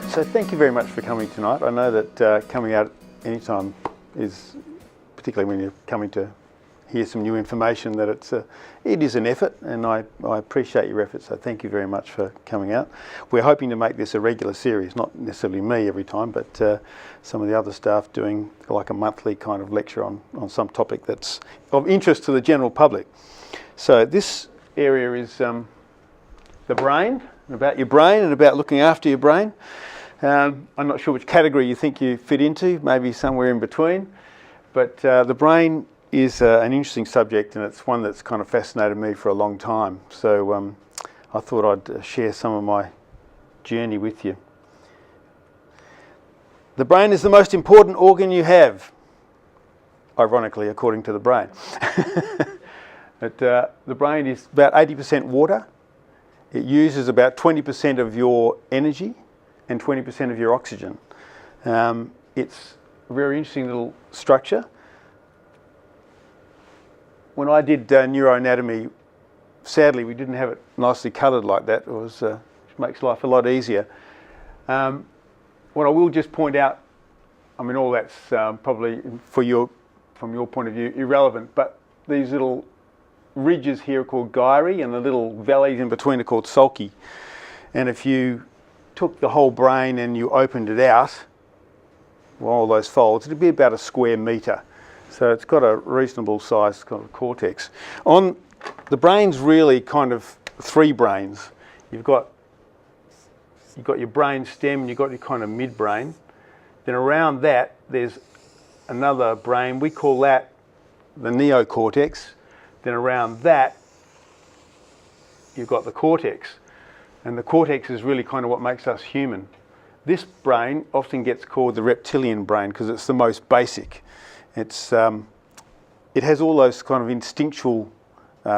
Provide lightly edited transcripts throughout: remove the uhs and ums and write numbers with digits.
So thank you very much for coming tonight. I know that coming out anytime is, particularly when you're coming to hear some new information, that it is an effort, and I appreciate your effort, so thank you very much for coming out. We're hoping to make this a regular series, not necessarily me every time, but some of the other staff doing like a monthly kind of lecture on some topic that's of interest to the general public. So this area is the brain, and about your brain and about looking after your brain. I'm not sure which category you think you fit into, maybe somewhere in between, but the brain is an interesting subject, and it's one that's kind of fascinated me for a long time. So I thought I'd share some of my journey with you. The brain is the most important organ you have, ironically, according to the brain. But the brain is about 80% water. It uses about 20% of your energy and 20% of your oxygen. It's a very interesting little structure. When I did neuroanatomy, sadly we didn't have it nicely coloured like that. It makes life a lot easier. What I will just point out, I mean, all that's probably from your point of view irrelevant, but these little ridges here are called gyri, and the little valleys in between are called sulci. And if you took the whole brain and you opened it out, well, all those folds, it'd be about a square metre. So it's got a reasonable sized kind of cortex. The brain's really kind of three brains. You've got your brain stem, and you've got your kind of midbrain. Then around that there's another brain. We call that the neocortex. Then around that you've got the cortex. And the cortex is really kind of what makes us human. This brain often gets called the reptilian brain because it's the most basic. It has all those kind of instinctual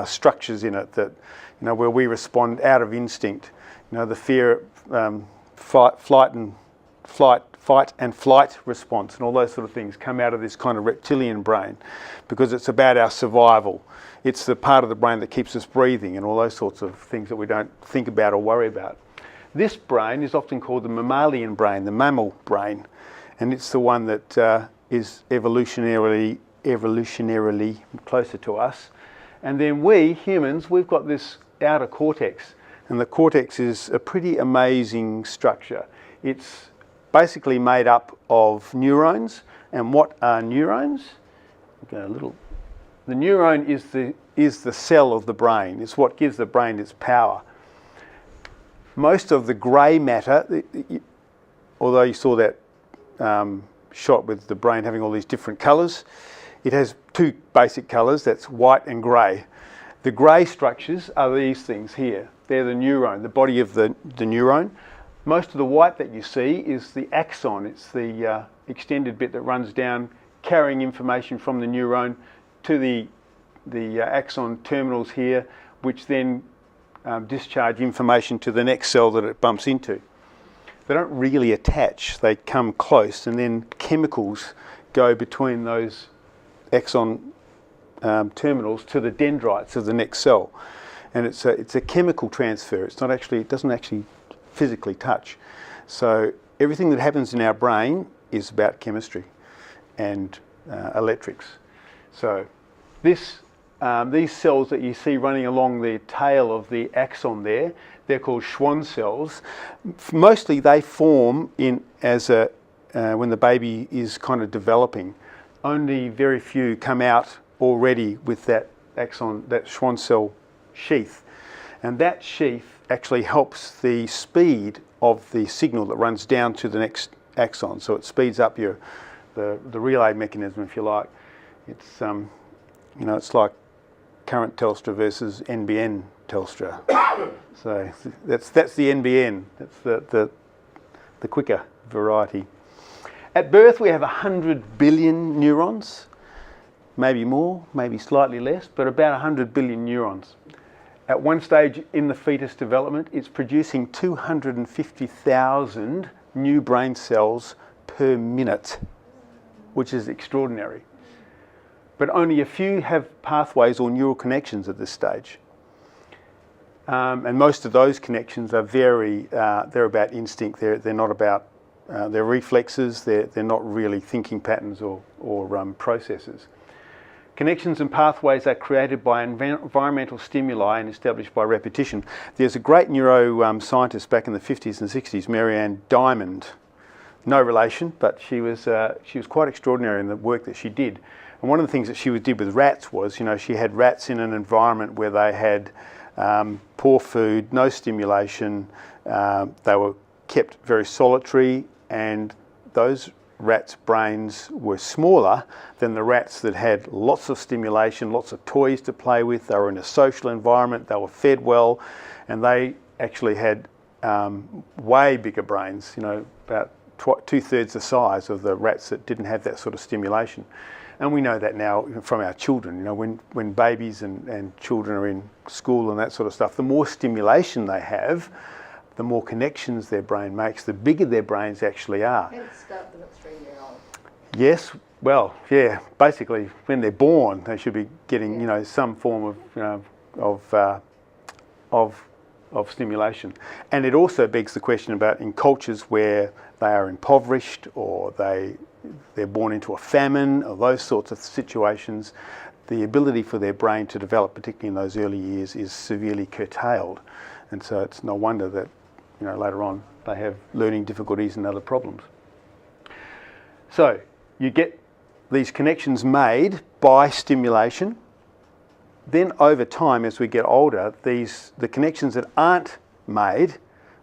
structures in it that, where we respond out of instinct. The fear, fight and flight response, and all those sort of things come out of this kind of reptilian brain because it's about our survival. It's the part of the brain that keeps us breathing and all those sorts of things that we don't think about or worry about. This brain is often called the mammalian brain, the mammal brain, and it's the one that is evolutionarily closer to us. And then we, humans, we've got this outer cortex, and the cortex is a pretty amazing structure. It's basically made up of neurons. And what are neurons? The neuron is the cell of the brain. It's what gives the brain its power. Most of the grey matter, although you saw that shot with the brain having all these different colours, it has two basic colours, that's white and grey. The grey structures are these things here. They're the neuron, the body of the neuron. Most of the white that you see is the axon. It's the extended bit that runs down, carrying information from the neuron to the axon terminals here, which then discharge information to the next cell that it bumps into. They don't really attach, they come close, and then chemicals go between those axon terminals to the dendrites of the next cell. And it's a chemical transfer. It doesn't actually physically touch. So everything that happens in our brain is about chemistry and electrics. So these cells that you see running along the tail of the axon there, they're called Schwann cells. Mostly they form when the baby is kind of developing. Only very few come out already with that axon, that Schwann cell sheath. And that sheath actually helps the speed of the signal that runs down to the next axon. So it speeds up the relay mechanism, if you like. It's it's like current Telstra versus NBN Telstra. So that's the NBN. That's the quicker variety. At birth we have 100 billion neurons, maybe more, maybe slightly less, but about 100 billion neurons. At one stage in the fetus development, it's producing 250,000 new brain cells per minute, which is extraordinary. But only a few have pathways or neural connections at this stage. And most of those connections are they're about instinct. They're not about, they're reflexes. They're not really thinking patterns or processes. Connections and pathways are created by environmental stimuli and established by repetition. There's a great neuroscientist back in the 50s and 60s, Marianne Diamond. No relation, but she was quite extraordinary in the work that she did. And one of the things that she did with rats was, she had rats in an environment where they had poor food, no stimulation. They were kept very solitary, and those rats' brains were smaller than the rats that had lots of stimulation, lots of toys to play with. They were in a social environment, they were fed well, and they actually had way bigger brains, about 2/3 the size of the rats that didn't have that sort of stimulation. And we know that now from our children. When babies and children are in school and that sort of stuff, the more stimulation they have, the more connections their brain makes, the bigger their brains actually are. And start them at 3 years old. Yes, well, yeah. Basically, when they're born, they should be getting, some form of stimulation. And it also begs the question about in cultures where they are impoverished or they're born into a famine or those sorts of situations, the ability for their brain to develop, particularly in those early years, is severely curtailed. And so it's no wonder that, later on they have learning difficulties and other problems. So you get these connections made by stimulation. Then over time, as we get older, the connections that aren't made,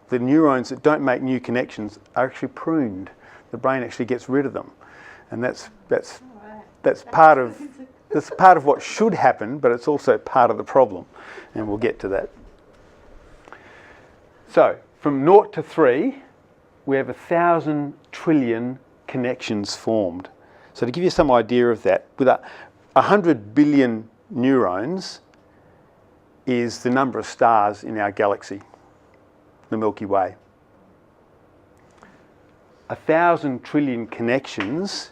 the neurons that don't make new connections, are actually pruned. The brain actually gets rid of them, and that's part of what should happen, but it's also part of the problem, and we'll get to that. So from 0 to 3, we have 1,000 trillion connections formed. So to give you some idea of that, with 100 billion neurons is the number of stars in our galaxy, the Milky Way. 1,000 trillion connections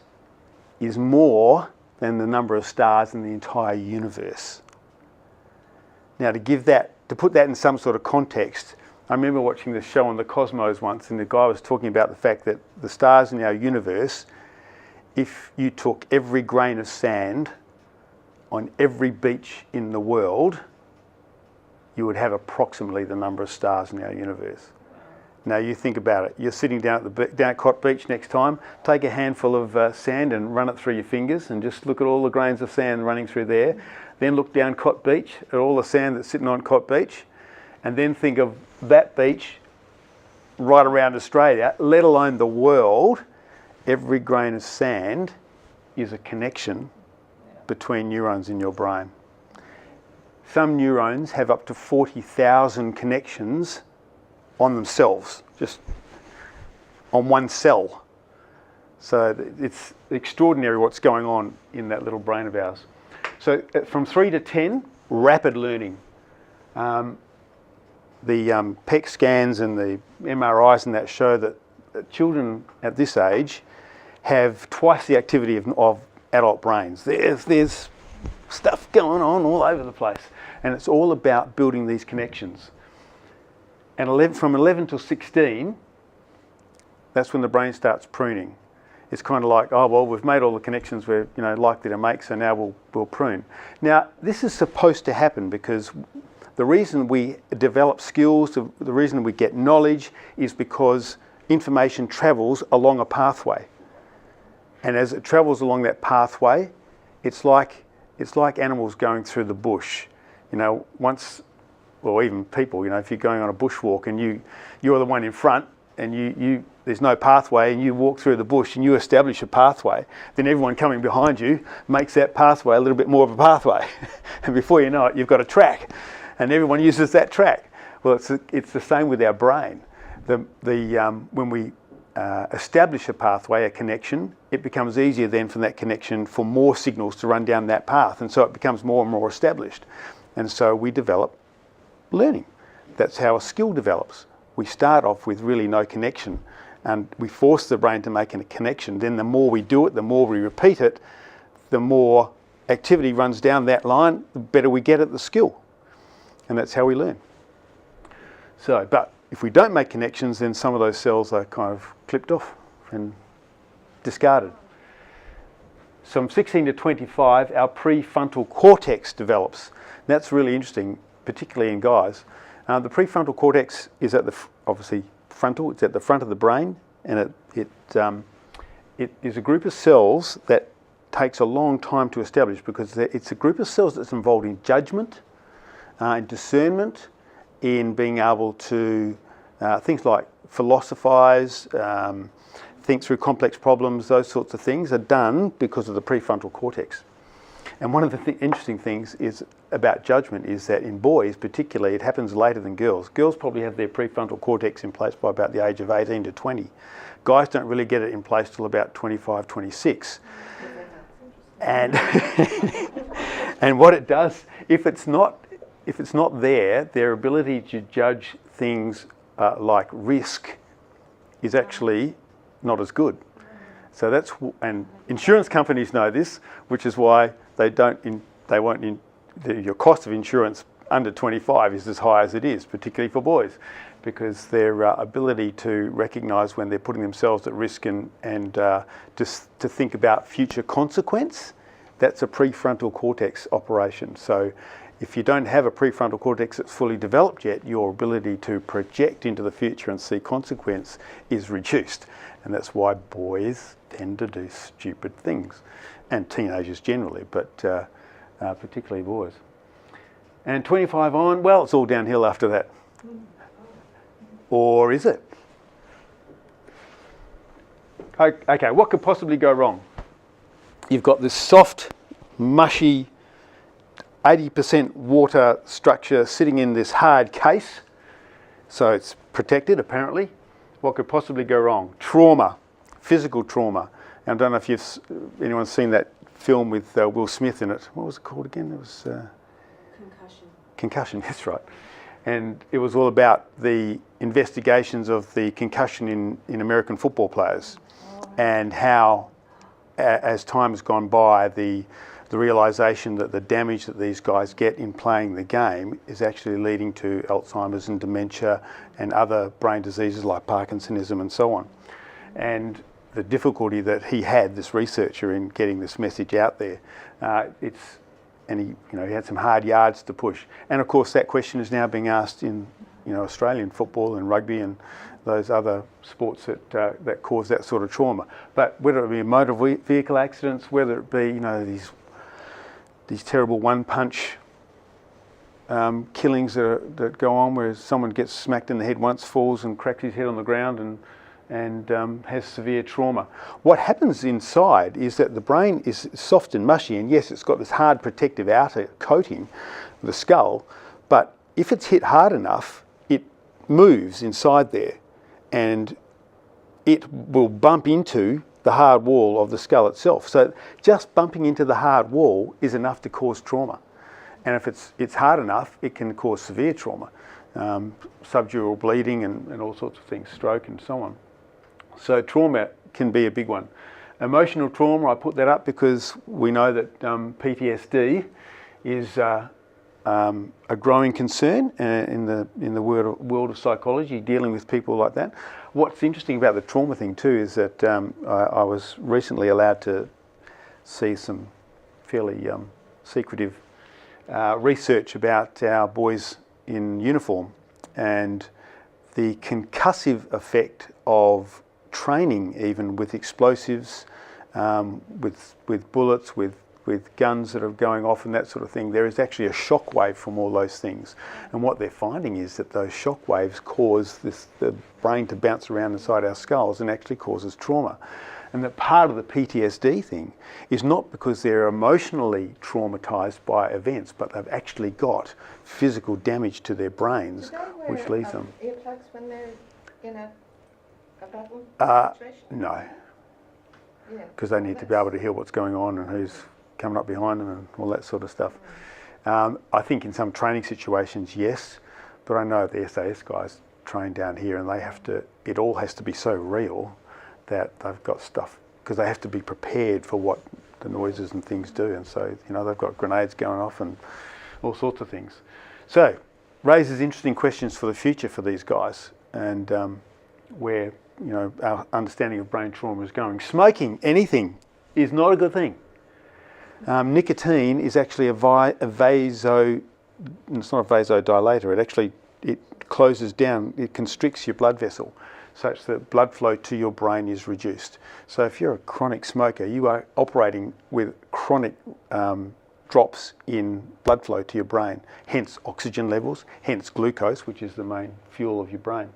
is more than the number of stars in the entire universe. Now, to put that in some sort of context, I remember watching this show on the Cosmos once, and the guy was talking about the fact that the stars in our universe, if you took every grain of sand on every beach in the world, you would have approximately the number of stars in our universe. Now you think about it. You're sitting down at Cot Beach next time. Take a handful of sand and run it through your fingers, and just look at all the grains of sand running through there. Then look down Cot Beach at all the sand that's sitting on Cot Beach, and then think of that beach right around Australia, let alone the world. Every grain of sand is a connection between neurons in your brain. Some neurons have up to 40,000 connections on themselves, just on one cell. So it's extraordinary what's going on in that little brain of ours. So from 3 to 10, rapid learning. The PET scans and the MRIs and that show that children at this age have twice the activity of adult brains. There's stuff going on all over the place, and it's all about building these connections. And from 11 to 16, that's when the brain starts pruning. It's kind of like, oh well, we've made all the connections we're likely to make, so now we'll prune. Now this is supposed to happen because the reason we develop skills, the reason we get knowledge, is because information travels along a pathway. And as it travels along that pathway, it's like animals going through the bush. Or even people, if you're going on a bushwalk and you're the one in front and there's no pathway and you walk through the bush and you establish a pathway, then everyone coming behind you makes that pathway a little bit more of a pathway. And before you know it, you've got a track and everyone uses that track. Well, it's the same with our brain. When we establish a pathway, a connection, it becomes easier then from that connection for more signals to run down that path, and so it becomes more and more established. And so we develop learning. That's how a skill develops. We start off with really no connection, and we force the brain to make a connection. Then the more we do it, the more we repeat it, the more activity runs down that line, the better we get at the skill. And that's how we learn. So, but if we don't make connections, then some of those cells are kind of clipped off and discarded. So from 16 to 25, our prefrontal cortex develops. That's really interesting, particularly in guys. The prefrontal cortex is at the, obviously frontal, it's at the front of the brain, and it is a group of cells that takes a long time to establish, because it's a group of cells that's involved in judgment, in discernment, in being able to things like philosophize, think through complex problems. Those sorts of things are done because of the prefrontal cortex. And one of the interesting things is about judgment is that in boys particularly, it happens later than girls. Girls probably have their prefrontal cortex in place by about the age of 18 to 20. Guys don't really get it in place till about 25, 26. And and what it does, if it's not there, their ability to judge things like risk is actually not as good. So that's, and insurance companies know this, which is why your cost of insurance under 25 is as high as it is, particularly for boys, because their ability to recognise when they're putting themselves at risk and just to think about future consequence, that's a prefrontal cortex operation. So if you don't have a prefrontal cortex that's fully developed yet, your ability to project into the future and see consequence is reduced. And that's why boys tend to do stupid things, and teenagers generally, but particularly boys. And 25 on, well, it's all downhill after that. Or is it? Okay, what could possibly go wrong? You've got this soft, mushy, 80% water structure sitting in this hard case. So it's protected, apparently. What could possibly go wrong? Trauma, physical trauma. And I don't know if anyone's seen that film with Will Smith in it. What was it called again? It was Concussion. Concussion, that's right. And it was all about the investigations of the concussion in American football players, and how, as time has gone by, the realisation that the damage that these guys get in playing the game is actually leading to Alzheimer's and dementia and other brain diseases like Parkinsonism and so on. And the difficulty that he had, this researcher, in getting this message out there, he had some hard yards to push. And of course, that question is now being asked in Australian football and rugby and those other sports that cause that sort of trauma. But whether it be motor vehicle accidents, whether it be these terrible one-punch killings that go on, where someone gets smacked in the head once, falls and cracks his head on the ground and has severe trauma. What happens inside is that the brain is soft and mushy, and yes, it's got this hard protective outer coating, the skull, but if it's hit hard enough, it moves inside there, and it will bump into the hard wall of the skull itself. So just bumping into the hard wall is enough to cause trauma. And if it's hard enough, it can cause severe trauma, subdural bleeding and all sorts of things, stroke and so on. So trauma can be a big one. Emotional trauma, I put that up because we know that PTSD is a growing concern in the world of psychology, dealing with people like that. What's interesting about the trauma thing too is that I was recently allowed to see some fairly secretive research about our boys in uniform and the concussive effect of training, even with explosives, with bullets, with guns that are going off and that sort of thing. There is actually a shock wave from all those things. And what they're finding is that those shock waves cause the brain to bounce around inside our skulls and actually causes trauma. And that part of the PTSD thing is not because they're emotionally traumatized by events, but they've actually got physical damage to their brains, which leaves them. Earplugs when they're in a battle situation? No, because they need to be able to hear what's going on and who's coming up behind them and all that sort of stuff. I think in some training situations, yes, but I know the SAS guys train down here and it all has to be so real that they've got stuff, because they have to be prepared for what the noises and things do, and so they've got grenades going off and all sorts of things. So raises interesting questions for the future for these guys, and where our understanding of brain trauma is going. Smoking anything is not a good thing. Nicotine is actually it's not a vasodilator. It closes down, it constricts your blood vessel such that blood flow to your brain is reduced. So if you're a chronic smoker, you are operating with chronic drops in blood flow to your brain, hence oxygen levels, hence glucose, which is the main fuel of your brain.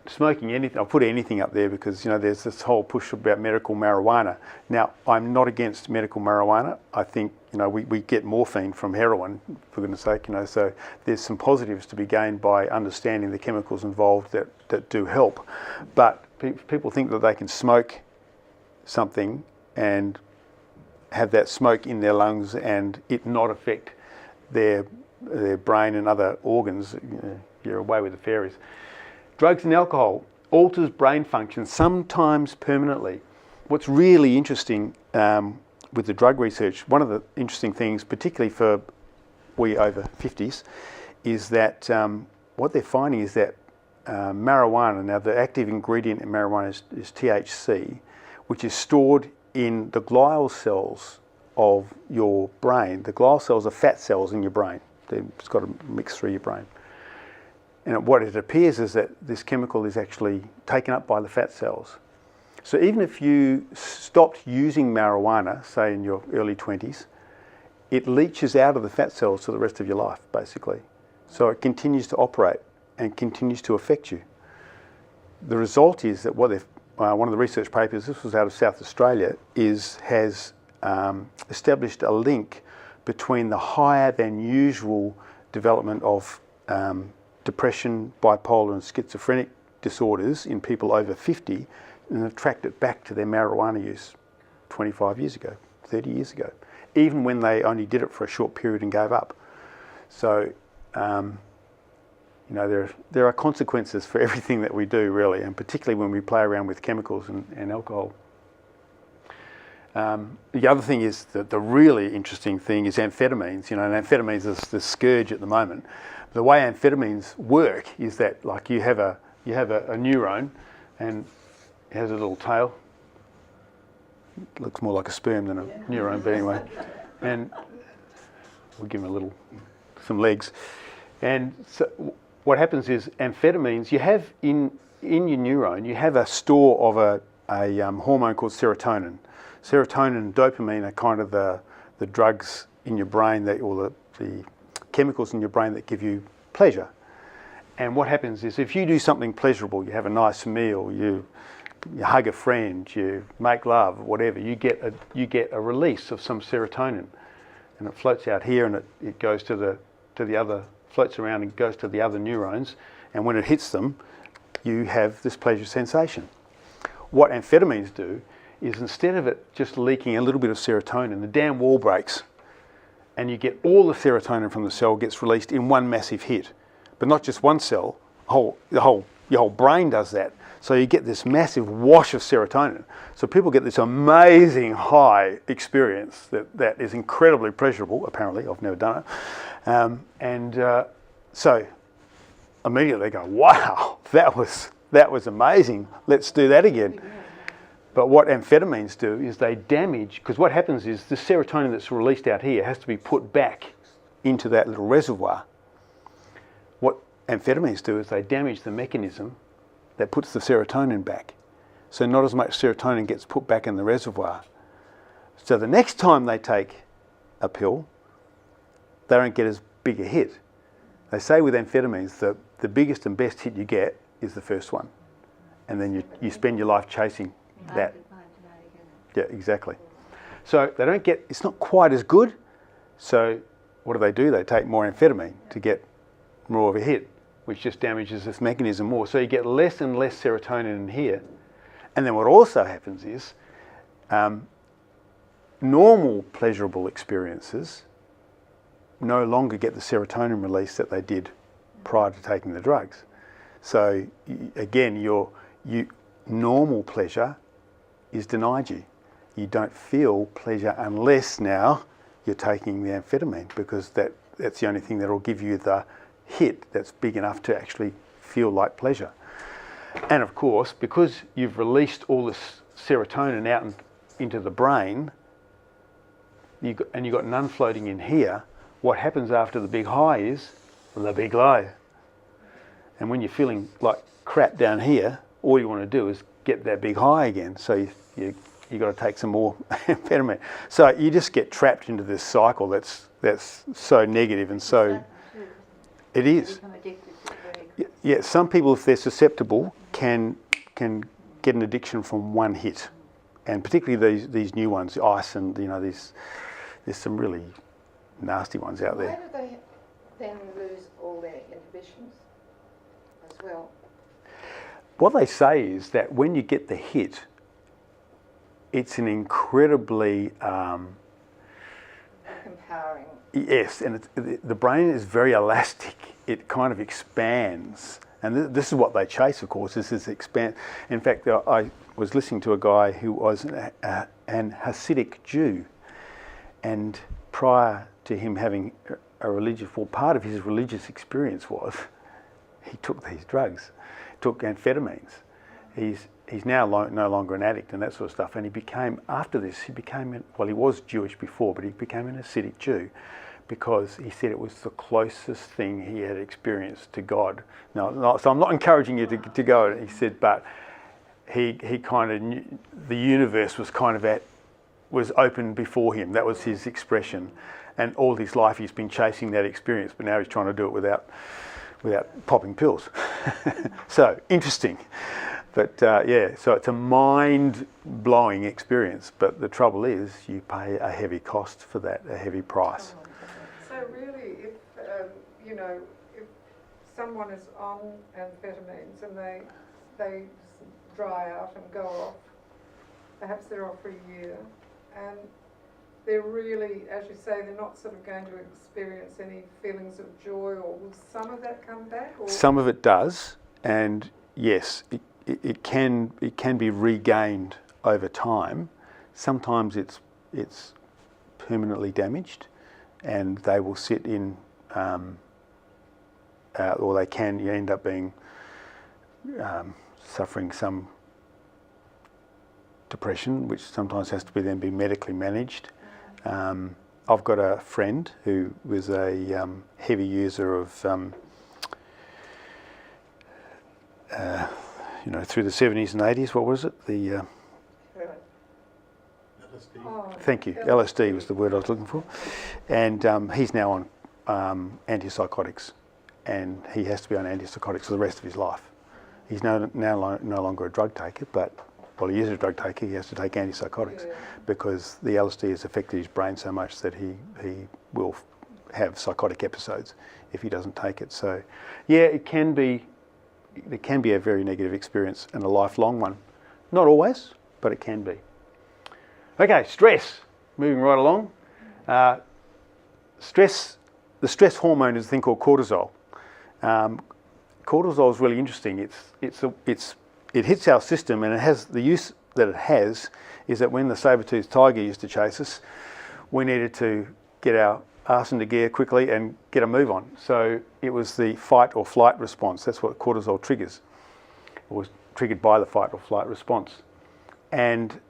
Smoking anything, I'll put anything up there because there's this whole push about medical marijuana. Now, I'm not against medical marijuana. I think we get morphine from heroin, for goodness sake. So there's some positives to be gained by understanding the chemicals involved that do help. But people think that they can smoke something and have that smoke in their lungs and it not affect their brain and other organs. You're away with the fairies. Drugs and alcohol alters brain function, sometimes permanently. What's really interesting with the drug research, one of the interesting things, particularly for we over 50s, is that what they're finding is that marijuana, now the active ingredient in marijuana is THC, which is stored in the glial cells of your brain. The glial cells are fat cells in your brain. It's got to mix through your brain. And what it appears is that this chemical is actually taken up by the fat cells. So even if you stopped using marijuana, say in your early 20s, it leaches out of the fat cells for the rest of your life, basically. So it continues to operate and continues to affect you. The result is that one of the research papers, this was out of South Australia, has established a link between the higher than usual development of depression, bipolar and schizophrenic disorders in people over 50 and have tracked it back to their marijuana use 25 years ago, 30 years ago, even when they only did it for a short period and gave up. So, there are consequences for everything that we do, really, and particularly when we play around with chemicals and alcohol. The other thing is that the really interesting thing is amphetamines. And amphetamines is the scourge at the moment. The way amphetamines work is that, like, you have a neuron, and it has a little tail. It looks more like a sperm than a neuron, but anyway. And we'll give him some legs. And so what happens is amphetamines, you have in your neuron, you have a store of a hormone called serotonin. Serotonin and dopamine are kind of the drugs in your brain or the chemicals in your brain that give you pleasure. And what happens is if you do something pleasurable, you have a nice meal, you hug a friend, you make love, whatever, you get a release of some serotonin, and it floats out here and it goes to the other, floats around and goes to the other neurons, and when it hits them, you have this pleasure sensation. What amphetamines do is instead of it just leaking a little bit of serotonin, the damn wall breaks and you get all the serotonin from the cell gets released in one massive hit. But not just one cell, your whole brain does that. So you get this massive wash of serotonin. So people get this amazing high experience that is incredibly pleasurable, apparently. I've never done it. So immediately they go, wow, that was amazing. Let's do that again. But what amphetamines do is they damage, because what happens is the serotonin that's released out here has to be put back into that little reservoir. What amphetamines do is they damage the mechanism that puts the serotonin back. So not as much serotonin gets put back in the reservoir. So the next time they take a pill, they don't get as big a hit. They say with amphetamines that the biggest and best hit you get is the first one. And then you spend your life chasing that. Yeah, exactly. So they don't get, it's not quite as good. So what do? They take more amphetamine to get more of a hit, which just damages this mechanism more. So you get less and less serotonin in here. And then what also happens is normal pleasurable experiences no longer get the serotonin release that they did prior to taking the drugs. So again, your normal pleasure is denied you. You don't feel pleasure unless now you're taking the amphetamine, because that's the only thing that will give you the hit that's big enough to actually feel like pleasure. And of course, because you've released all this serotonin out into the brain, and you've got none floating in here, what happens after the big high is the big low. And when you're feeling like crap down here, all you want to do is get that big high again. So you got to take some more amphetamine. So you just get trapped into this cycle that's so negative and so. It is. Yeah, some people, if they're susceptible, can get an addiction from one hit, and particularly these new ones, ice, and there's some really nasty ones out there. Why do they then lose all their inhibitions as well? What they say is that when you get the hit, it's an incredibly Empowering. yes, and the brain is very elastic. It kind of expands, and this is what they chase. Of course, is this expand. In fact, I was listening to a guy who was an Hasidic Jew, and prior to him having a religious, well, part of his religious experience was he took these drugs, took amphetamines. He's now no longer an addict and that sort of stuff. And he became, after this, he was Jewish before, but he became an Hasidic Jew because he said it was the closest thing he had experienced to God. No, so I'm not encouraging you to go. He said, but he kind of knew the universe was open before him. That was his expression. And all his life he's been chasing that experience, but now he's trying to do it without popping pills. So interesting. But so it's a mind-blowing experience. But the trouble is, you pay a heavy cost for that, a heavy price. So really, if someone is on amphetamines and they dry out and go off, perhaps they're off for a year, and they're really, as you say, they're not sort of going to experience any feelings of joy, or will some of that come back? Or? Some of it does, and yes, it can be regained over time. Sometimes it's permanently damaged, and they will sit in, or they can end up being suffering some depression, which sometimes has to be medically managed. I've got a friend who was a heavy user of, through the 70s and 80s. What was it? The LSD. Thank you. LSD was the word I was looking for. And he's now on antipsychotics, and he has to be on antipsychotics for the rest of his life. He's now no longer a drug taker, but he is a drug taker. He has to take antipsychotics because the LSD has affected his brain so much that he will have psychotic episodes if he doesn't take it. So, yeah, it can be a very negative experience and a lifelong one. Not always, but it can be. Okay, stress. Moving right along. Stress. The stress hormone is a thing called cortisol. Cortisol is really interesting. It hits our system, and it has the use that it has is that when the saber-toothed tiger used to chase us, we needed to get our arse into gear quickly and get a move on. So it was the fight or flight response. That's what cortisol triggers. It was triggered by the fight or flight response, and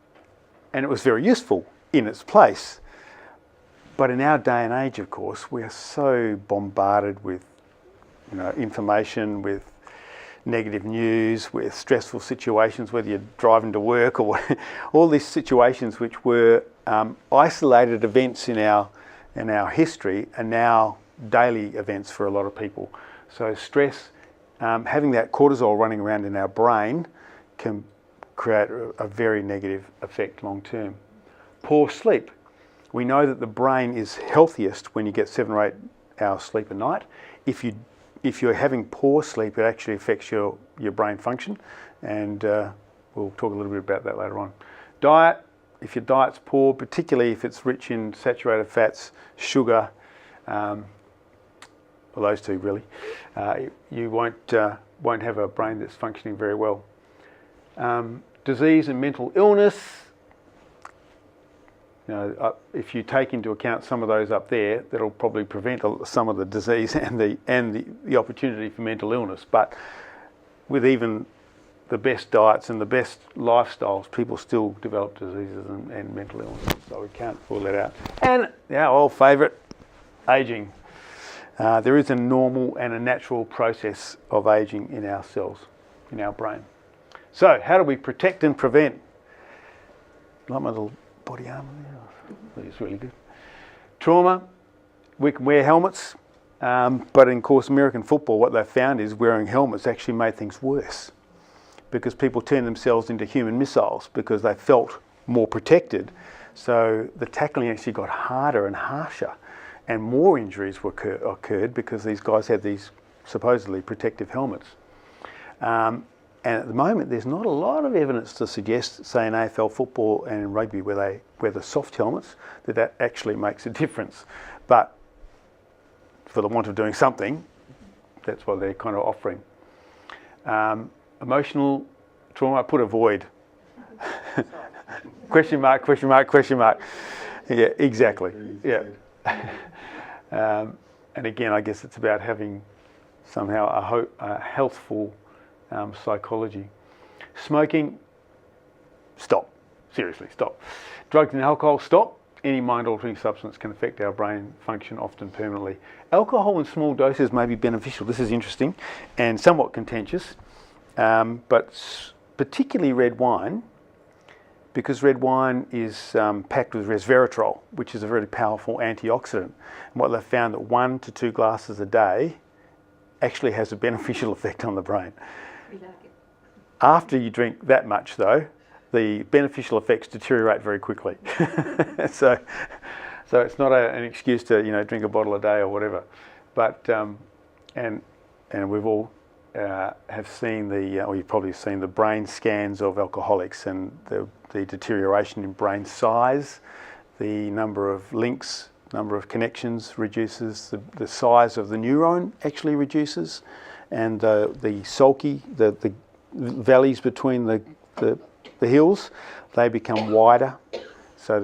it was very useful in its place. But in our day and age, of course, we are so bombarded with information, with negative news, with stressful situations, whether you're driving to work or all these situations which were isolated events in our history are now daily events for a lot of people. So stress, having that cortisol running around in our brain can create a very negative effect long term. Poor sleep. We know that the brain is healthiest when you get 7 or 8 hours sleep a night. If you're having poor sleep, it actually affects your brain function, and we'll talk a little bit about that later on. Diet. If your diet's poor, particularly if it's rich in saturated fats, sugar, well, those two really, you won't have a brain that's functioning very well. Disease and mental illness. If you take into account some of those up there, that'll probably prevent some of the disease and the opportunity for mental illness. But with even the best diets and the best lifestyles, people still develop diseases and mental illness. So we can't rule that out. And our old favourite, ageing. There is a normal and a natural process of ageing in our cells, in our brain. So how do we protect and prevent? Like my little body armour there. It's really good. Trauma, we can wear helmets, but in course American football, what they've found is wearing helmets actually made things worse, because people turned themselves into human missiles because they felt more protected. So the tackling actually got harder and harsher, and more injuries occurred because these guys had these supposedly protective helmets. And at the moment, there's not a lot of evidence to suggest, say in AFL football and in rugby, where they wear the soft helmets, that actually makes a difference. But for the want of doing something, that's what they're kind of offering. Emotional trauma, I put avoid. Question mark, question mark, question mark. Yeah, exactly. Yeah. And again, I guess it's about having somehow a healthful psychology. Smoking, stop. Seriously, stop. Drugs and alcohol, stop. Any mind-altering substance can affect our brain function, often permanently. Alcohol in small doses may be beneficial. This is interesting and somewhat contentious, but particularly red wine, because red wine is packed with resveratrol, which is a very powerful antioxidant. And what they've found that 1 to 2 glasses a day actually has a beneficial effect on the brain. We like it. After you drink that much, though, the beneficial effects deteriorate very quickly. so it's not an excuse to drink a bottle a day or whatever. But and we've all have seen or you've probably seen the brain scans of alcoholics, and the deterioration in brain size, the number of links, number of connections reduces, the size of the neuron actually reduces, and the sulci, the valleys between the hills, they become wider. So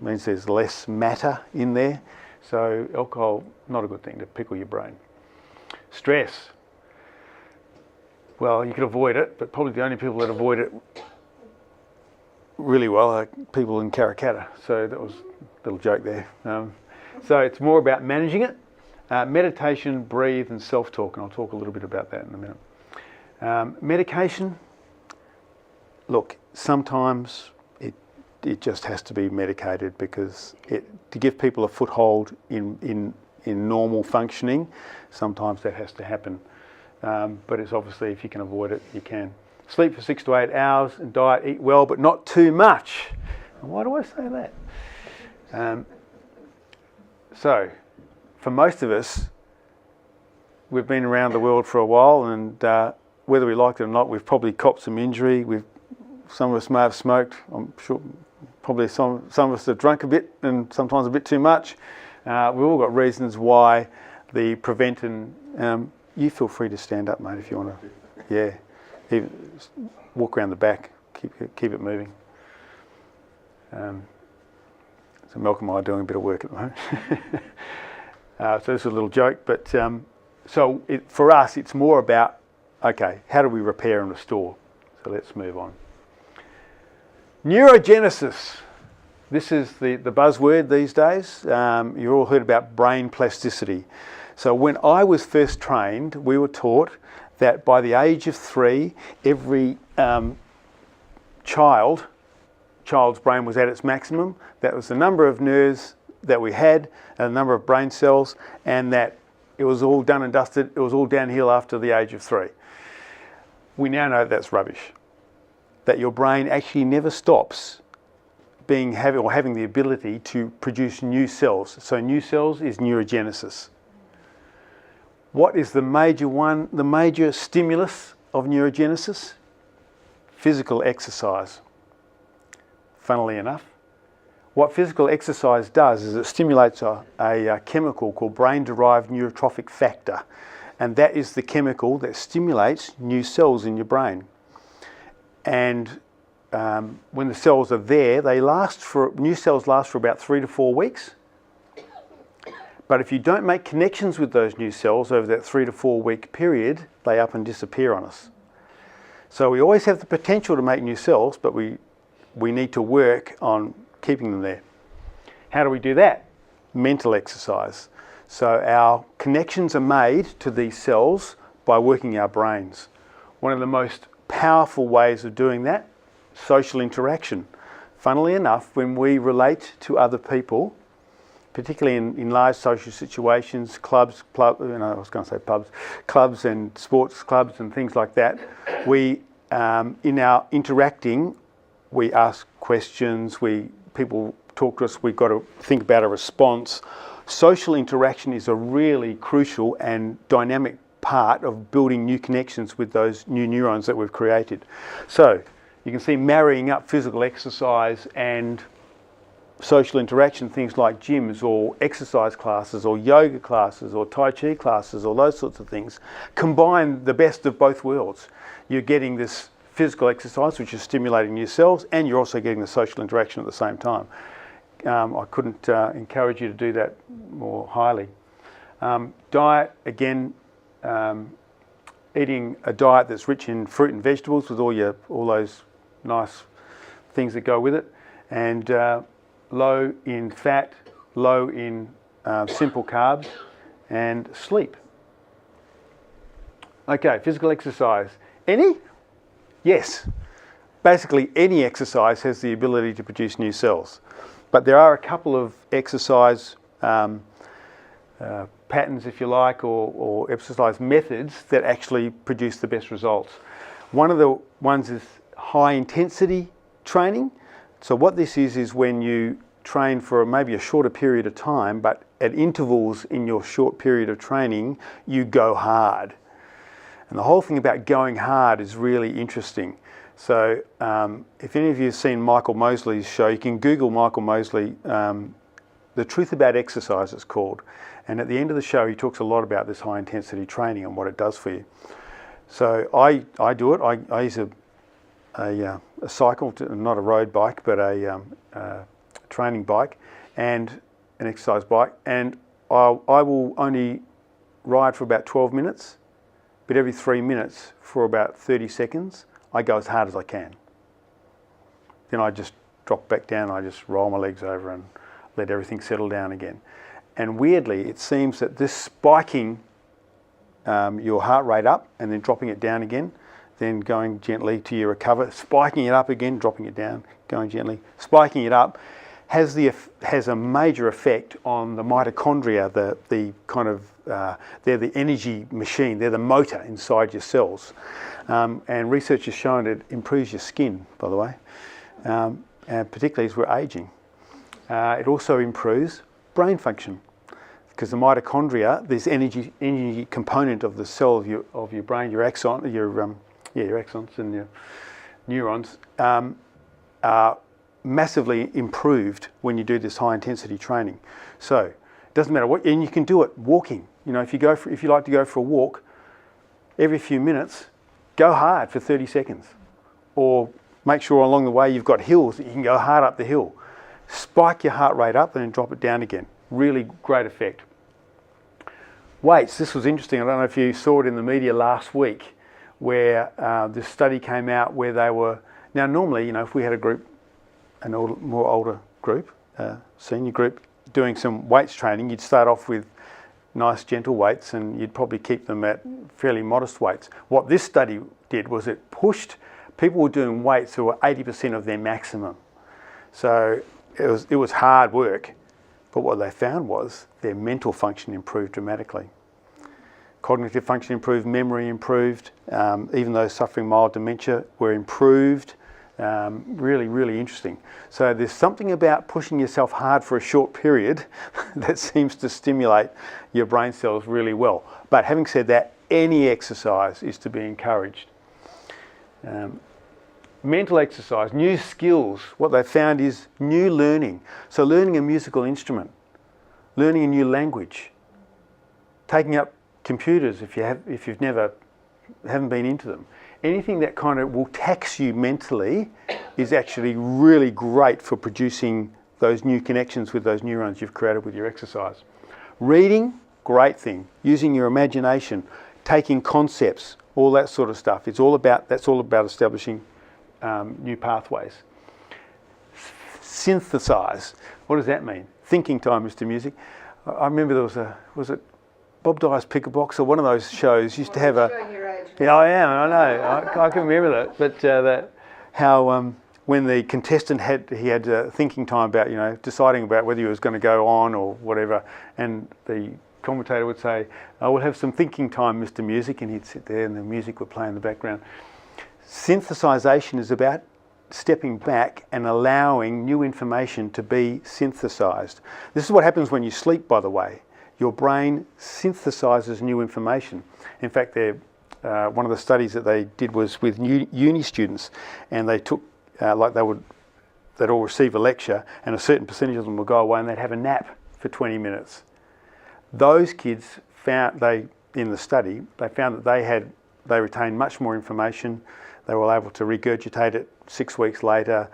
means there's less matter in there. So alcohol, not a good thing to pickle your brain. Stress. Well, you could avoid it, but probably the only people that avoid it really well are people in Karrakatta. So that was a little joke there. So it's more about managing it. Meditation, breathe, and self-talk, and I'll talk a little bit about that in a minute. Medication, look, sometimes it just has to be medicated, because to give people a foothold in normal functioning, sometimes that has to happen. But it's obviously, if you can avoid it, you can. Sleep for 6 to 8 hours, and diet, eat well, but not too much. And why do I say that? So, for most of us, we've been around the world for a while, and whether we like it or not, we've probably copped some injury. Some of us may have smoked. I'm sure probably some of us have drunk a bit, and sometimes a bit too much. We've all got reasons why the prevention. You feel free to stand up, mate, if you want to. Yeah, even walk around the back. Keep it moving. So Malcolm and I are doing a bit of work at the moment. So this is a little joke, but for us, it's more about, okay, how do we repair and restore? So let's move on. Neurogenesis. This is the buzzword these days. You've all heard about brain plasticity. So when I was first trained, we were taught that by the age of 3, every child's brain was at its maximum. That was the number of nerves that we had and the number of brain cells, and that it was all done and dusted. It was all downhill after the age of 3. We now know that's rubbish. That your brain actually never stops having the ability to produce new cells. So new cells is neurogenesis. What is the major stimulus of neurogenesis? Physical exercise. Funnily enough, what physical exercise does is it stimulates a chemical called brain-derived neurotrophic factor, and that is the chemical that stimulates new cells in your brain. And when the cells are there, new cells last for about 3 to 4 weeks. But if you don't make connections with those new cells over that 3 to 4 week period, they up and disappear on us. So we always have the potential to make new cells, but we need to work on keeping them there. How do we do that? Mental exercise. So our connections are made to these cells by working our brains. One of the most powerful ways of doing that, social interaction. Funnily enough, when we relate to other people, particularly in large social situations, clubs and sports clubs and things like that, we, in our interacting, we ask questions, people talk to us, we've got to think about a response. Social interaction is a really crucial and dynamic part of building new connections with those new neurons that we've created. So you can see marrying up physical exercise and social interaction, things like gyms or exercise classes or yoga classes or Tai Chi classes or those sorts of things, combine the best of both worlds. You're getting this physical exercise, which is stimulating new cells, and you're also getting the social interaction at the same time. I couldn't encourage you to do that more highly. Diet, again, eating a diet that's rich in fruit and vegetables with all those nice things that go with it, and low in fat, low in simple carbs, and sleep. Okay, physical exercise. Any? Yes. Basically, any exercise has the ability to produce new cells. But there are a couple of exercise patterns, if you like, or exercise methods that actually produce the best results. One of the ones is high intensity training. So what this is when you train for maybe a shorter period of time, but at intervals in your short period of training, you go hard. And the whole thing about going hard is really interesting. So if any of you have seen Michael Mosley's show, you can Google Michael Mosley, The Truth About Exercise it's called. And at the end of the show, he talks a lot about this high intensity training and what it does for you. So I do it. I use a cycle, not a road bike, but a training bike and an exercise bike. And I will only ride for about 12 minutes, but every 3 minutes for about 30 seconds, I go as hard as I can. Then I just drop back down, I just roll my legs over and let everything settle down again. And weirdly, it seems that this spiking your heart rate up and then dropping it down again, then going gently to your recover, spiking it up again, dropping it down, going gently, spiking it up, has a major effect on the mitochondria, the kind of, they're the energy machine, they're the motor inside your cells. And research has shown it improves your skin, by the way, and particularly as we're aging. It also improves brain function, because the mitochondria, this energy component of the cell of your brain, your axons and your neurons, are massively improved when you do this high intensity training. So it doesn't matter what, and you can do it walking. You know, if you like to go for a walk, every few minutes, go hard for 30 seconds, or make sure along the way you've got hills that you can go hard up the hill. Spike your heart rate up and then drop it down again. Really great effect. Weights, this was interesting. I don't know if you saw it in the media last week, where this study came out where they were, now normally, you know, if we had a group, more older group, senior group, doing some weights training, you'd start off with nice gentle weights and you'd probably keep them at fairly modest weights. What this study did was it pushed, people were doing weights who were 80% of their maximum. So it was hard work, but what they found was their mental function improved dramatically. Cognitive function improved, memory improved, even those suffering mild dementia were improved. Really, really interesting. So there's something about pushing yourself hard for a short period that seems to stimulate your brain cells really well. But having said that, any exercise is to be encouraged. Mental exercise, new skills, what they found is new learning. So learning a musical instrument, learning a new language, taking up computers if you've never haven't been into them. Anything that kind of will tax you mentally is actually really great for producing those new connections with those neurons you've created with your exercise. Reading, great thing. Using your imagination, taking concepts, all that sort of stuff. That's all about establishing new pathways. Synthesize. What does that mean? Thinking time, Mr. Music. I remember there was it Bob Dyer's Pick a Box or one of those shows used to have a... Showing your age. Yeah, I am, I know. I can remember that. But how when the contestant had thinking time about, deciding about whether he was going to go on or whatever, and the commentator would say, "I will have some thinking time, Mr. Music," and he'd sit there and the music would play in the background. Synthesization is about stepping back and allowing new information to be synthesized. This is what happens when you sleep, by the way. Your brain synthesizes new information. In fact, one of the studies that they did was with uni students, and they took, they'd all receive a lecture, and a certain percentage of them would go away and they'd have a nap for 20 minutes. Those kids in the study, they found that they retained much more information. They were able to regurgitate it 6 weeks later.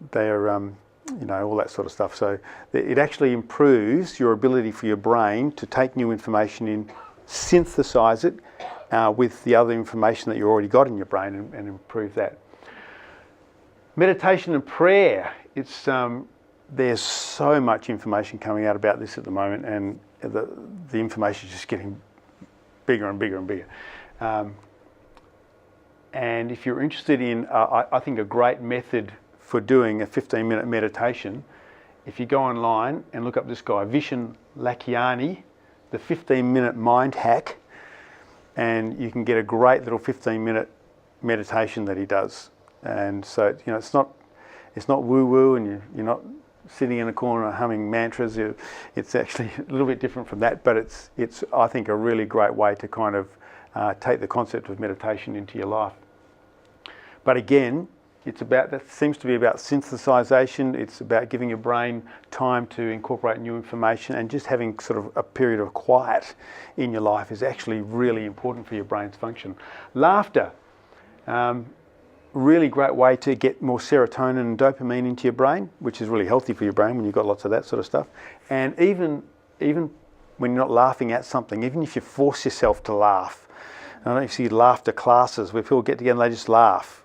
They're, all that sort of stuff. So it actually improves your ability for your brain to take new information in, synthesize it with the other information that you already got in your brain and improve that. Meditation and prayer. There's so much information coming out about this at the moment, and the information is just getting bigger and bigger and bigger. And if you're interested in, I think a great method for doing a 15-minute meditation, if you go online and look up this guy, Vishen Lakhiani, the 15-minute mind hack, and you can get a great little 15-minute meditation that he does. And so, it's not woo-woo, and you're not sitting in a corner humming mantras. It's actually a little bit different from that, but it's I think a really great way to kind of take the concept of meditation into your life. But again, that seems to be about synthesization. It's about giving your brain time to incorporate new information, and just having sort of a period of quiet in your life is actually really important for your brain's function. Laughter. Really great way to get more serotonin and dopamine into your brain, which is really healthy for your brain when you've got lots of that sort of stuff. And even when you're not laughing at something, even if you force yourself to laugh, I don't know if you see laughter classes where people get together and they just laugh,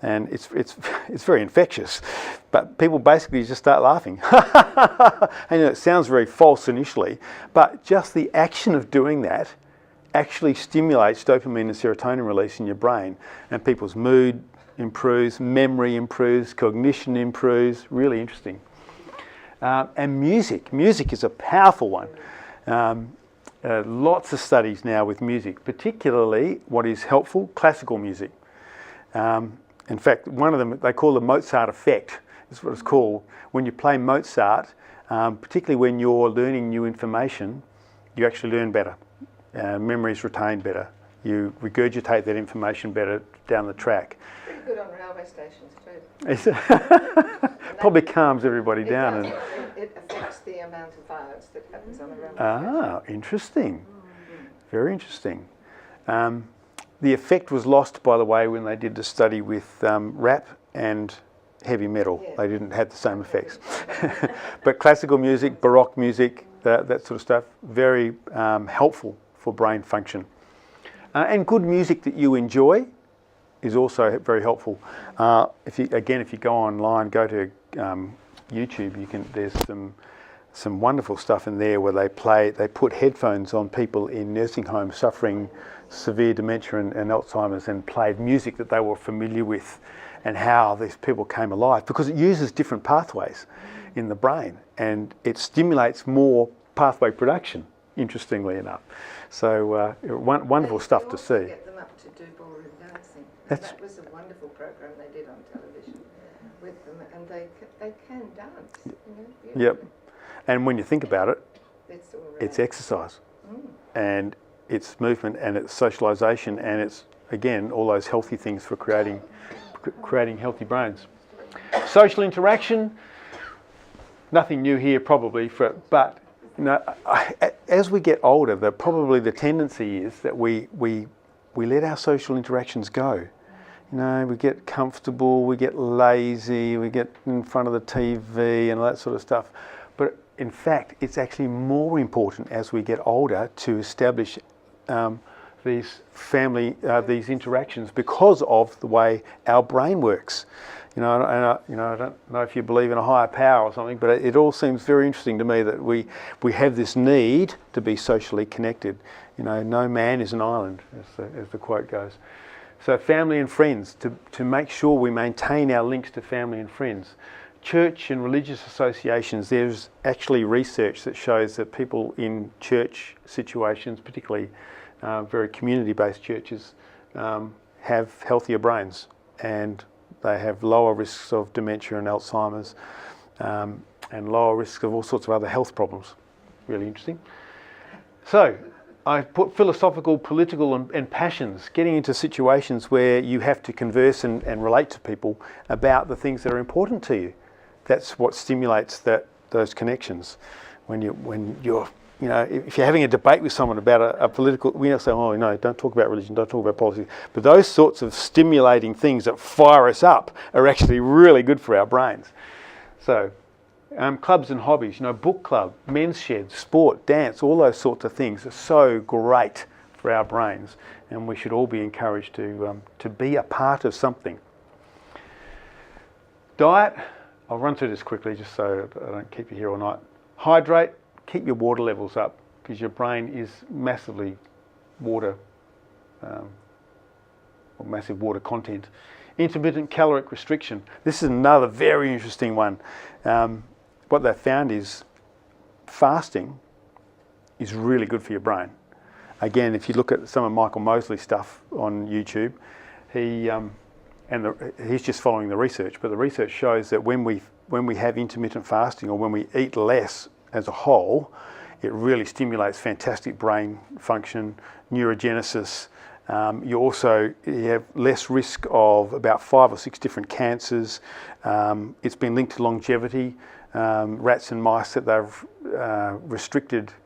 and it's very infectious. But people basically just start laughing, and it sounds very false initially, but just the action of doing that actually stimulates dopamine and serotonin release in your brain, and people's mood improves, memory improves, cognition improves. Really interesting. And music is a powerful one. Lots of studies now with music, particularly what is helpful, classical music. In fact, one of them they call the Mozart effect, is what it's called. When you play Mozart, particularly when you're learning new information, you actually learn better. Memory is retained better. You regurgitate that information better down the track. Pretty good on railway stations too. Probably calms everybody down. It affects the amount of violence that happens on the railway station. Interesting. Very interesting. The effect was lost, by the way, when they did the study with rap and heavy metal. Yeah. They didn't have the same effects. But classical music, Baroque music, that sort of stuff, very helpful for brain function. And good music that you enjoy is also very helpful. If you go online, go to YouTube, there's some wonderful stuff in there where they put headphones on people in nursing homes suffering severe dementia and Alzheimer's, and played music that they were familiar with, and how these people came alive, because it uses different pathways in the brain, and it stimulates more pathway production, interestingly enough. So wonderful stuff to see. Get them up to do ballroom dancing. That was a wonderful program they did on television with them, and they can dance. Yep. And when you think about it, it's exercise, and it's movement, and it's socialisation, and it's again all those healthy things for creating healthy brains. Social interaction. Nothing new here, probably, but as we get older, probably the tendency is that we let our social interactions go. You know, we get comfortable, we get lazy, we get in front of the TV and all that sort of stuff. But in fact, it's actually more important as we get older to establish these these interactions because of the way our brain works. You know, and I don't know if you believe in a higher power or something, but it all seems very interesting to me that we have this need to be socially connected. You know, no man is an island, as the quote goes. So family and friends, to make sure we maintain our links to family and friends. Church and religious associations, there's actually research that shows that people in church situations, particularly very community-based churches, have healthier brains, and they have lower risks of dementia and Alzheimer's, and lower risks of all sorts of other health problems. Really interesting. So I put philosophical, political and passions, getting into situations where you have to converse and relate to people about the things that are important to you. That's what stimulates those connections. When you're you know, if you're having a debate with someone about a political, we don't say, oh no, don't talk about religion, don't talk about politics. But those sorts of stimulating things that fire us up are actually really good for our brains. So, clubs and hobbies, you know, book club, men's shed, sport, dance, all those sorts of things are so great for our brains, and we should all be encouraged to be a part of something. Diet, I'll run through this quickly just so I don't keep you here all night. Hydrate. Keep your water levels up because your brain is massively water, or massive water content. Intermittent caloric restriction. This is another very interesting one. What they've found is fasting is really good for your brain. Again, if you look at some of Michael Mosley's stuff on YouTube, he's just following the research, but the research shows that when we have intermittent fasting or when we eat less as a whole, it really stimulates fantastic brain function, neurogenesis. You have less risk of about 5 or 6 different cancers. It's been linked to longevity. Rats and mice that they've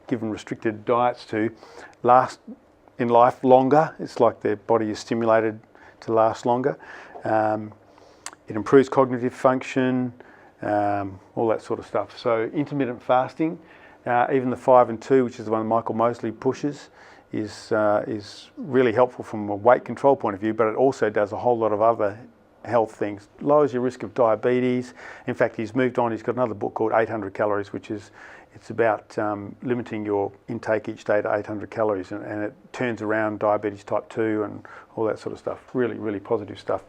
given restricted diets to last in life longer. It's like their body is stimulated to last longer. It improves cognitive function. All that sort of stuff. So intermittent fasting, even the 5 and 2, which is the one Michael Mosley pushes, is really helpful from a weight control point of view, but it also does a whole lot of other health things. Lowers your risk of diabetes. In fact, he's moved on. He's got another book called 800 Calories, which is about limiting your intake each day to 800 calories, and it turns around diabetes type 2 and all that sort of stuff. Really, really positive stuff.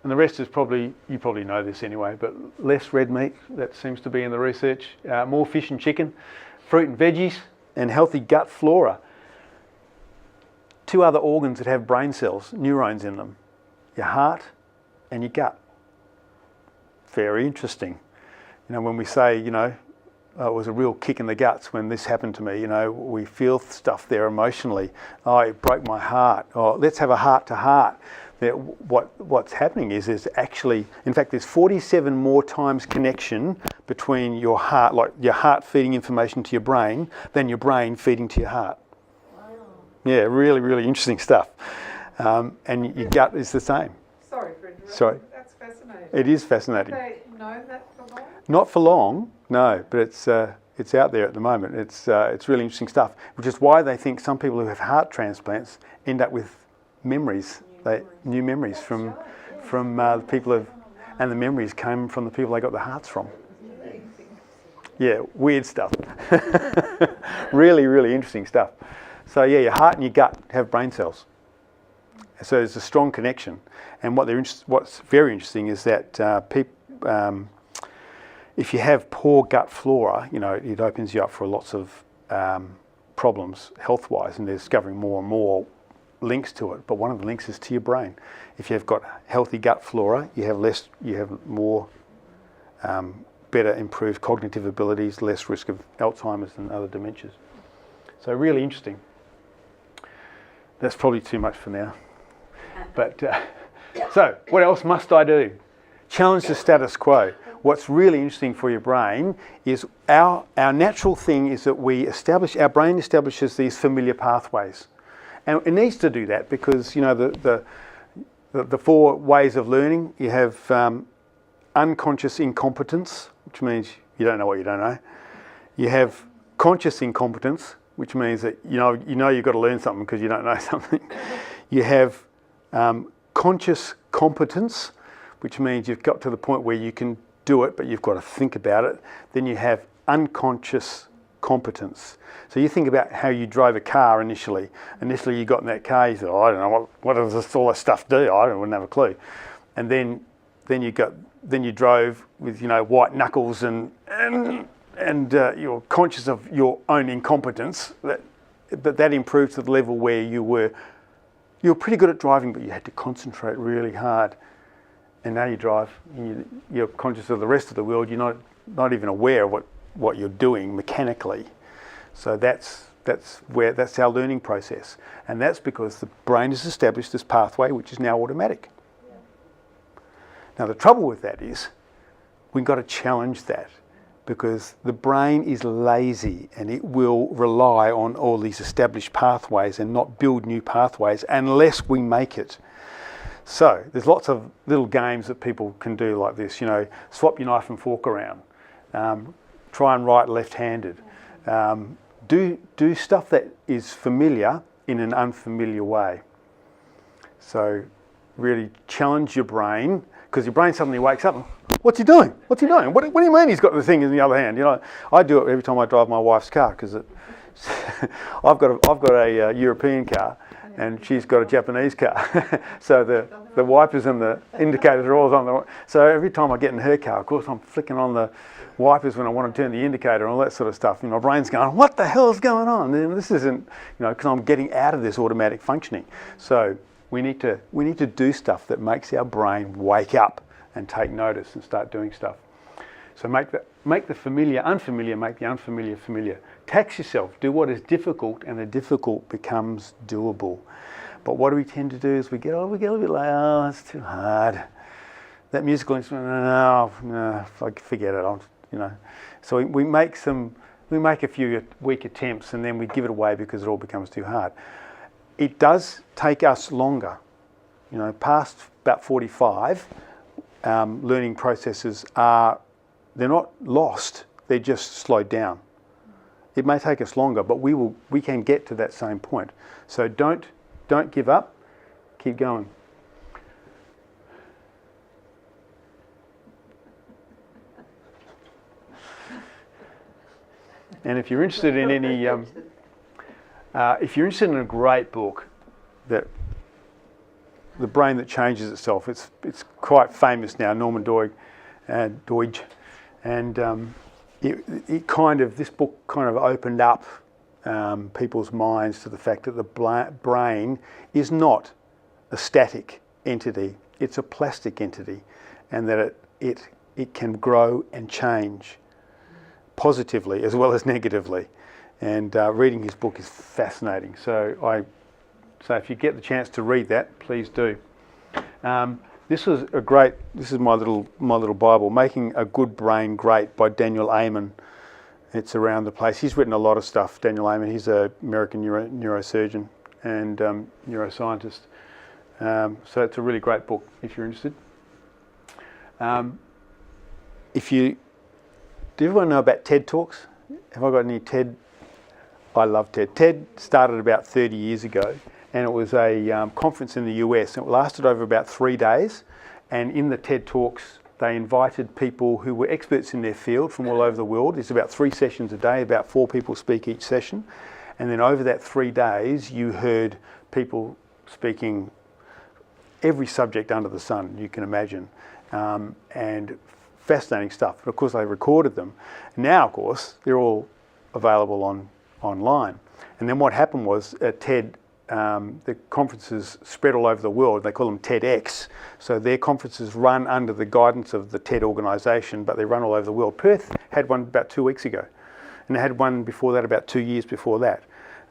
And the rest is you probably know this anyway, but less red meat, that seems to be in the research. More fish and chicken, fruit and veggies, and healthy gut flora. 2 other organs that have brain cells, neurons in them, your heart and your gut. Very interesting. You know, when we say, you know, it was a real kick in the guts when this happened to me, you know, we feel stuff there emotionally. Oh, it broke my heart. Oh, let's have a heart-to-heart. What's happening is actually, in fact, there's 47 more times connection between your heart, like your heart feeding information to your brain, than your brain feeding to your heart. Wow. Yeah, really, really interesting stuff. And your gut is the same. Sorry for interrupting. Sorry. That's fascinating. It is fascinating. Did they know that for long? Not for long, no, but it's out there at the moment. It's really interesting stuff, which is why they think some people who have heart transplants end up with memories. New memories from people and the memories came from the people they got the hearts from. Yeah, weird stuff. Really, really interesting stuff. So yeah, your heart and your gut have brain cells. So there's a strong connection. And what's very interesting is that if you have poor gut flora, you know, it opens you up for lots of problems health-wise, and they're discovering more and more links to it, but one of the links is to your brain. If you've got healthy gut flora, you have more better improved cognitive abilities, less risk of Alzheimer's and other dementias. So really interesting. That's probably too much for now. But so what else must I do? Challenge the status quo. What's really interesting for your brain is our natural thing is that our brain establishes these familiar pathways. And it needs to do that because, you know, the 4 ways of learning, you have unconscious incompetence, which means you don't know what you don't know. You have conscious incompetence, which means that you know you've got to learn something because you don't know something. You have conscious competence, which means you've got to the point where you can do it, but you've got to think about it. Then you have unconscious competence. So you think about how you drove a car initially. Initially you got in that car, you said, oh, I don't know, what does all this stuff do? I wouldn't have a clue. And then you drove with, you know, white knuckles and you're conscious of your own incompetence. That improved to the level where you were pretty good at driving, but you had to concentrate really hard. And now you drive, you're conscious of the rest of the world. You're not even aware of what you're doing mechanically. So that's our learning process, and that's because the brain has established this pathway, which is now automatic. Yeah. Now the trouble with that is we've got to challenge that, because the brain is lazy and it will rely on all these established pathways and not build new pathways unless we make it. So there's lots of little games that people can do like this, you know, swap your knife and fork around, try and write left-handed, do stuff that is familiar in an unfamiliar way. So really challenge your brain, because your brain suddenly wakes up and, what's he doing? What's he doing? What do you mean he's got the thing in the other hand? You know, I do it every time I drive my wife's car, because I've got a European car and she's got a Japanese car. So the wipers and the indicators are always on the. So every time I get in her car, of course, I'm flicking on the wipers when I want to turn the indicator and all that sort of stuff. And my brain's going, what the hell is going on? And this isn't, you know, because I'm getting out of this automatic functioning. So we need to do stuff that makes our brain wake up and take notice and start doing stuff. So make the familiar unfamiliar, make the unfamiliar familiar. Tax yourself, do what is difficult, and the difficult becomes doable. But what do we tend to do is we get a little bit like, oh, it's too hard. That musical instrument, no, forget it. So we make a few weak attempts and then we give it away because it all becomes too hard. It does take us longer. You know, past about 45, learning processes they're not lost, they're just slowed down. It may take us longer, but we can get to that same point. So don't give up, keep going. And if you're interested in any, if you're interested in a great book, that The Brain That Changes Itself, it's quite famous now, Norman Doidge, and this book kind of opened up people's minds to the fact that the brain is not a static entity; it's a plastic entity, and that it can grow and change positively as well as negatively. And reading his book is fascinating. So if you get the chance to read that, please do. This is my little Bible, Making a Good Brain Great by Daniel Amen. It's around the place. He's written a lot of stuff, Daniel Amen. He's an American neurosurgeon and neuroscientist. So it's a really great book if you're interested. Do everyone know about TED Talks? Have I got any TED? I love TED. TED started about 30 years ago, and it was a conference in the US. It lasted over about 3 days, and in the TED Talks, they invited people who were experts in their field from all over the world. It's about 3 sessions a day, about 4 people speak each session. And then over that 3 days, you heard people speaking every subject under the sun you can imagine, and fascinating stuff. But of course, they recorded them. Now, of course, they're all available online. And then what happened was at TED, the conferences spread all over the world. They call them TEDx. So their conferences run under the guidance of the TED organisation, but they run all over the world. Perth had one about 2 weeks ago, and they had one before that about 2 years before that.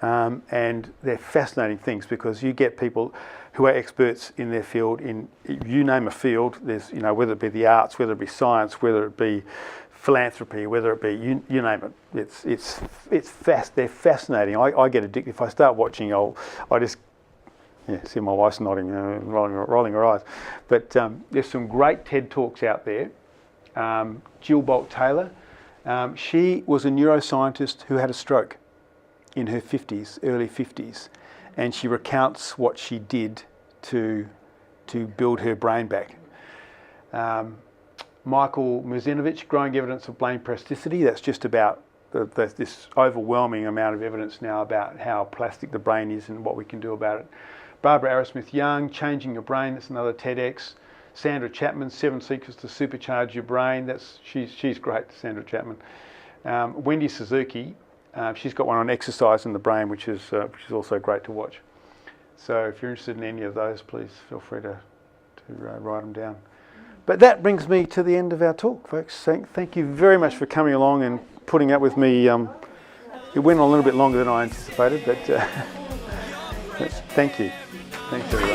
And they're fascinating things because you get people who are experts in their field. You name a field, there's, whether it be the arts, whether it be science, whether it be philanthropy, whether it be you name it. They're fascinating. I get addicted. If I start watching, I just see my wife's nodding, rolling her eyes. But there's some great TED Talks out there. Jill Bolt Taylor, she was a neuroscientist who had a stroke in her 50s, early 50s, and she recounts what she did to build her brain back. Michael Muzinovich, Growing Evidence of Brain Plasticity, that's just about this overwhelming amount of evidence now about how plastic the brain is and what we can do about it. Barbara Arrowsmith-Young, Changing Your Brain, that's another TEDx. Sandra Chapman, 7 Secrets to Supercharge Your Brain, she's great, Sandra Chapman. Wendy Suzuki, she's got one on exercise in the brain, which is also great to watch. So if you're interested in any of those, please feel free to write them down. But that brings me to the end of our talk, folks. Thank you very much for coming along and putting up with me. It went on a little bit longer than I anticipated, but thank you. Thanks, everybody.